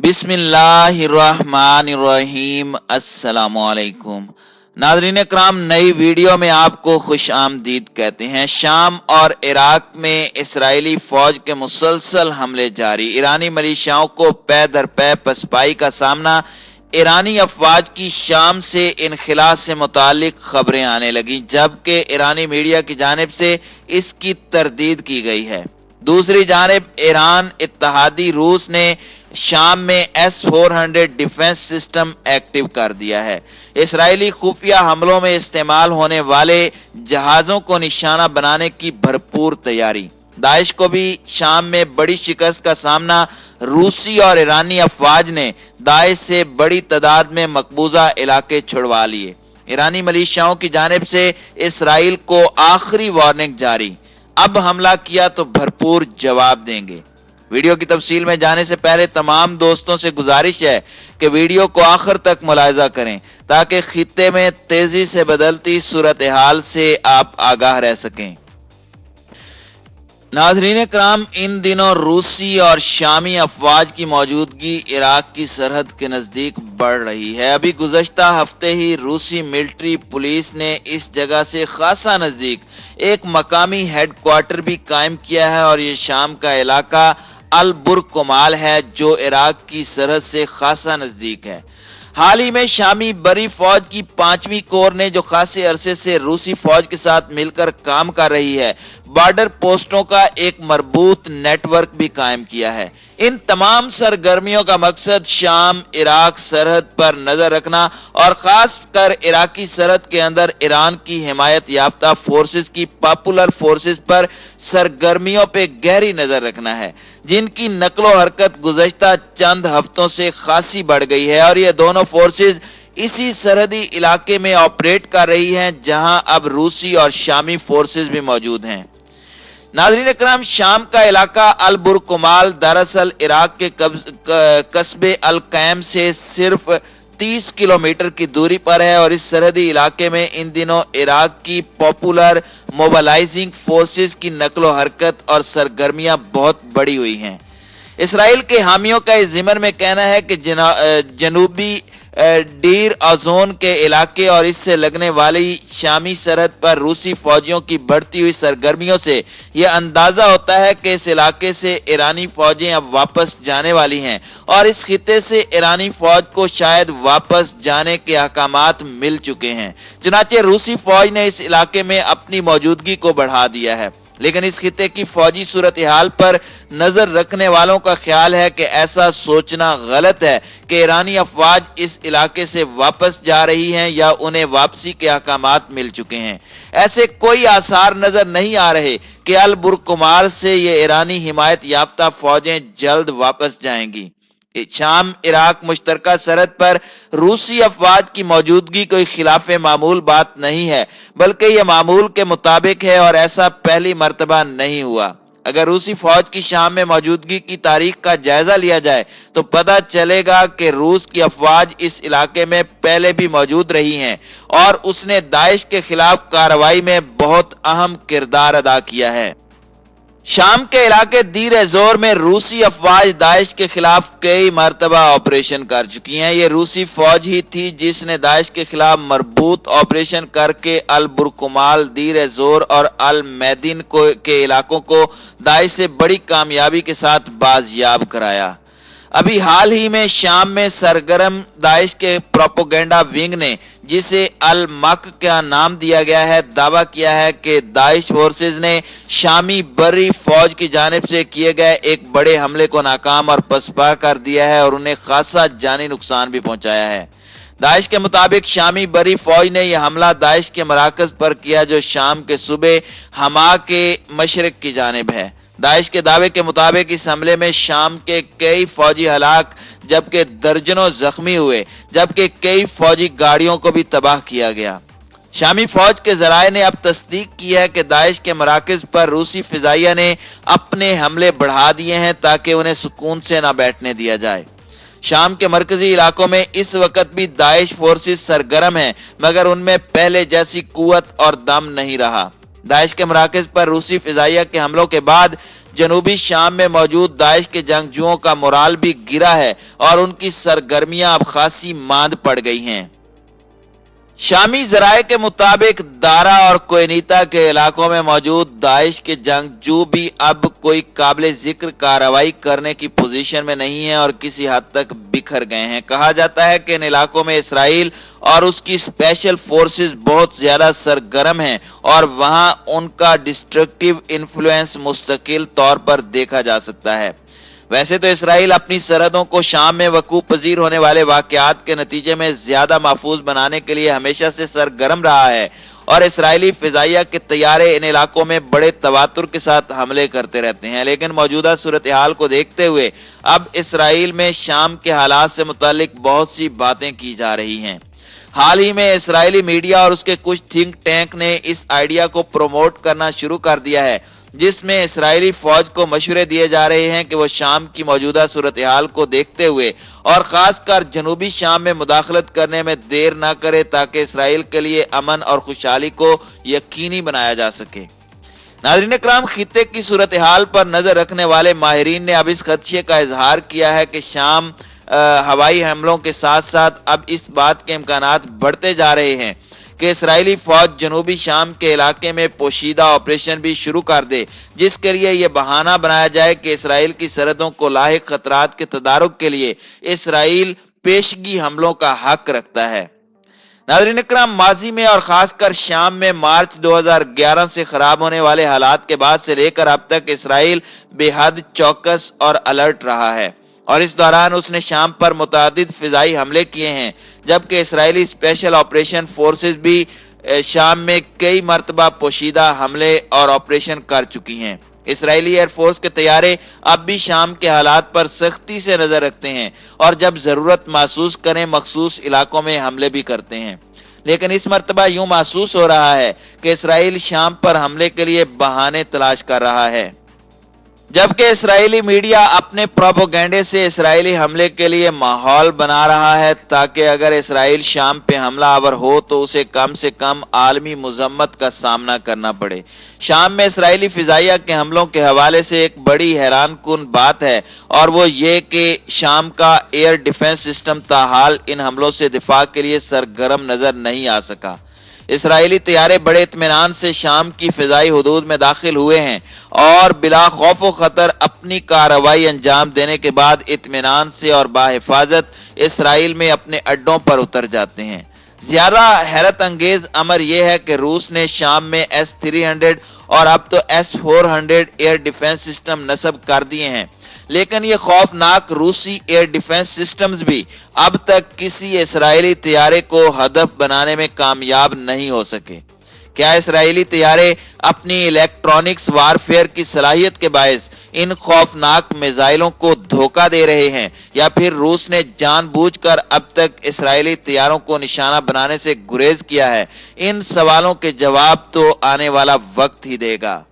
बिस्मिल्लाहिर्रहमानिर्रहीम। अस्सलामुअलैकुम नाज़रीन कराम, नई वीडियो में आपको खुश आमदीद कहते हैं। शाम और इराक में इसराइली फौज के मुसलसल हमले जारी। ईरानी मिलिशियाओं को पै दर पै पसपाई का सामना। ईरानी अफवाज की शाम से इनखिला से मुतालिक खबरें आने लगी, जबकि ईरानी मीडिया की जानिब से इसकी तरदीद की गई है। दूसरी जानिब ईरान इत्तहादी रूस ने शाम में S-400 डिफेंस सिस्टम एक्टिव कर दिया है। इसराइली खुफिया हमलों में इस्तेमाल होने वाले जहाजों को निशाना बनाने की भरपूर तैयारी। दाइश को भी शाम में बड़ी शिकस्त का सामना। रूसी और ईरानी अफवाज ने दाइश से बड़ी तादाद में मकबूजा इलाके छुड़वा लिए। ईरानी मिलिशियाओं की जानिब से इसराइल को आखिरी वार्निंग जारी, अब हमला किया तो भरपूर जवाब देंगे। वीडियो की तफसील में जाने से पहले तमाम दोस्तों से गुजारिश है कि वीडियो को आखिर तक मुलाहिजा करें ताकि खित्ते में तेजी से बदलती सूरत हाल से आप आगाह रह सकें। नाज़रीन कराम, इन दिनों रूसी और शामी अफवाज की मौजूदगी इराक की सरहद के नज़दीक बढ़ रही है। अभी गुज़श्ता हफ्ते ही रूसी मिलिट्री पुलिस ने इस जगह से खासा नज़दीक एक मकामी हेडक्वार्टर भी कायम किया है और ये शाम का इलाका अल बुरकुमाल है, जो इराक की सरहद से खासा नज़दीक है। हाल ही में शामी बरी फौज की 5वीं कोर ने, जो खासे अरसे से रूसी फौज के साथ मिलकर काम कर रही है, बॉर्डर पोस्टों का एक मरबूत नेटवर्क भी कायम किया है। इन तमाम सरगर्मियों का मकसद शाम इराक सरहद पर नजर रखना और खास कर इराकी सरहद के अंदर ईरान की हिमायत याफ्ता फोर्सेस की पॉपुलर फोर्सेस पर सरगर्मियों पे गहरी नजर रखना है, जिनकी नकलो हरकत गुज़श्ता चंद हफ्तों से खासी बढ़ गई है और ये दोनों फोर्सेस इसी सरहदी इलाके में ऑपरेट कर रही हैं, जहां अब रूसी और शामी फोर्सेस भी मौजूद हैं। नाज़रीन कराम, शाम का इलाका अल बुरकुमाल दरअसल इराक के कस्बे अल कैम से सिर्फ 30 किलोमीटर की दूरी पर है और इस सरहदी इलाके में इन दिनों इराक की पॉपुलर मोबिलाइजिंग फोर्सेस की नकलो हरकत और सरगर्मियां बहुत बड़ी हुई हैं। इसराइल के हामियों का इस ज़िमन में कहना है कि जनूबी डीर अजोन के इलाके और इससे लगने वाली शामी सरहद पर रूसी फौजियों की बढ़ती हुई सरगर्मियों से यह अंदाजा होता है कि इस इलाके से ईरानी फौजें अब वापस जाने वाली हैं और इस खित्ते से ईरानी फौज को शायद वापस जाने के अहकामात मिल चुके हैं। चुनाचे रूसी फौज ने इस इलाके में अपनी मौजूदगी को बढ़ा दिया है, लेकिन इस खित्ते की फौजी सूरत हाल पर नजर रखने वालों का ख्याल है कि ऐसा सोचना गलत है कि ईरानी अफवाज इस इलाके से वापस जा रही हैं या उन्हें वापसी के अहकामात मिल चुके हैं। ऐसे कोई आसार नजर नहीं आ रहे कि अल बुरकुमाल से ये ईरानी हिमायत याफ्ता फौजें जल्द वापस जाएंगी। शाम इराक मुश्तरका सरहद पर रूसी अफवाज की मौजूदगी कोई खिलाफ मामूल बात नहीं है, बल्कि यह मामूल के मुताबिक है और ऐसा पहली मर्तबा नहीं हुआ। अगर रूसी फौज की शाम में मौजूदगी की तारीख का जायजा लिया जाए तो पता चलेगा कि रूस की अफवाज इस इलाके में पहले भी मौजूद रही हैं और उसने दाइश के खिलाफ कार्रवाई में बहुत अहम किरदार अदा किया है। शाम के इलाके दीर जोर में रूसी अफवाज दाइश के खिलाफ कई मरतबा ऑपरेशन कर चुकी हैं। ये रूसी फौज ही थी जिसने दाइश के खिलाफ मरबूत ऑपरेशन करके अल बुरकुमाल, दीर जोर और अल मैदीन के इलाकों को दाइश से बड़ी कामयाबी के साथ बाजियाब कराया। अभी हाल ही में शाम में सरगर्म दाइश के प्रोपोगेंडा विंग ने, जिसे अल मक का नाम दिया गया है, दावा किया है कि दाइश फोर्सेस ने शामी बरी फौज की जानिब से किए गए एक बड़े हमले को नाकाम और पसपा कर दिया है और उन्हें खासा जानी नुकसान भी पहुंचाया है। दाइश के मुताबिक शामी बरी फौज ने यह हमला दाइश के मराकज पर किया, जो शाम के सूबे हमा के मशरक की जानिब है। दाइश के दावे के मुताबिक इस हमले में शाम के कई फौजी हलाक जबकि दर्जनों जख्मी हुए, जबकि कई फौजी गाड़ियों को भी तबाह किया गया। शामी फौज के जराये ने अब तस्दीक की है कि दाइश के मराकज पर रूसी फिजाइया ने अपने हमले बढ़ा दिए हैं ताकि उन्हें सुकून से न बैठने दिया जाए। शाम के मरकजी इलाकों में इस वक्त भी दाइश फोर्सेस सरगर्म हैं, मगर उनमें पहले जैसी कुव्वत और दम नहीं रहा। दाइश के मराकज पर रूसी फिजाइया के हमलों के बाद जनूबी शाम में मौजूद दाइश के जंगजुओं का मोराल भी गिरा है और उनकी सरगर्मियां अब खासी मांद पड़ गई हैं। शामी जराये के मुताबिक दारा और कोयनीता के इलाकों में मौजूद दाइश के जंगजू भी अब कोई काबिल जिक्र कार्रवाई करने की पोजीशन में नहीं है और किसी हद तक बिखर गए हैं। कहा जाता है कि इन इलाकों में इसराइल और उसकी स्पेशल फोर्सेस बहुत ज्यादा सरगर्म हैं और वहां उनका डिस्ट्रक्टिव इन्फ्लुएंस मुस्तकिल तौर पर देखा जा सकता है। वैसे तो इसराइल अपनी सरहदों को शाम में वकूफ पजीर होने वाले वाकयात के नतीजे में ज्यादा महफूज बनाने के लिए हमेशा से सरगर्म रहा है और इसराइली फिजाइया के तैयारे इन इलाकों में बड़े तवातुर के साथ हमले करते रहते हैं। लेकिन मौजूदा सूरत हाल को देखते हुए अब इसराइल में शाम के हालात से मुतालिक बहुत सी बातें की जा रही हैं। हाल ही में इसराइली मीडिया और उसके कुछ थिंक टैंक ने इस आइडिया को प्रमोट करना शुरू कर दिया है, जिसमें इसराइली फौज को मशवरे दिए जा रहे हैं कि वो शाम की मौजूदा सूरत हाल को देखते हुए और खासकर जनूबी शाम में मुदाखलत करने में देर न करे ताकि इसराइल के लिए अमन और खुशहाली को यकीनी बनाया जा सके। नाज़रीन इकराम, खित्ते की सूरत हाल पर नजर रखने वाले माहिरीन ने अब इस खदशे का इजहार किया है कि शाम हवाई हमलों के साथ साथ अब इस बात के इम्कानात बढ़ते जा रहे हैं कि इसराइली फौज जनूबी शाम के इलाके में पोशीदा ऑपरेशन भी शुरू कर दे, जिसके लिए यह बहाना बनाया जाए कि इसराइल की सरहदों को लाहिक खतरात के तदारुक के लिए इसराइल पेशगी हमलों का हक रखता है। नाज़रीन इकराम, माजी में और खासकर शाम में मार्च 2011 से खराब होने वाले हालात के बाद से लेकर अब तक इसराइल बेहद चौकस और अलर्ट रहा है और इस दौरान उसने शाम पर मुतादिद फिजाई हमले किए हैं, जबकि इसराइली स्पेशल ऑपरेशन फोर्सेस भी शाम में कई मरतबा पोशीदा हमले और ऑपरेशन कर चुकी हैं। इसराइली एयरफोर्स के तैयारे अब भी शाम के हालात पर सख्ती से नजर रखते हैं और जब जरूरत महसूस करें मखसूस इलाकों में हमले भी करते हैं। लेकिन इस मरतबा यूं महसूस हो रहा है कि इसराइल शाम पर हमले के लिए बहाने तलाश कर रहा है, जबकि इसराइली मीडिया अपने प्रोपोगेंडे से इसराइली हमले के लिए माहौल बना रहा है ताकि अगर इसराइल शाम पे हमला आवर हो तो उसे कम से कम आलमी मुजम्मत का सामना करना पड़े। शाम में इसराइली फिजाइया के हमलों के हवाले से एक बड़ी हैरान कुन बात है और वो ये कि शाम का एयर डिफेंस सिस्टम ताहाल इन हमलों से दिफा के लिए सरगर्म नजर नहीं आ सका। इसराइली तैयारे बड़े इत्मीनान से शाम की फिजाई हुदूद में दाखिल हुए हैं और बिला खौफ व खतर अपनी कार्रवाई अंजाम देने के बाद इत्मीनान से और बाहिफाजत इसराइल में अपने अड्डों पर उतर जाते हैं। ज्यादा हैरत अंगेज अमर यह है कि रूस ने शाम में S-300 और अब तो S-400 एयर डिफेंस सिस्टम नस्ब कर दिए हैं, लेकिन ये खौफनाक रूसी एयर डिफेंस सिस्टम्स भी अब तक किसी इसराइली तैयारे को हदफ बनाने में कामयाब नहीं हो सके। क्या इसराइली तैयारे अपनी इलेक्ट्रॉनिक्स वारफेयर की सलाहियत के बायस इन खौफनाक मिसाइलों को धोखा दे रहे हैं या फिर रूस ने जानबूझकर अब तक इसराइली तैयारों को निशाना बनाने से गुरेज किया है? इन सवालों के जवाब तो आने वाला वक्त ही देगा।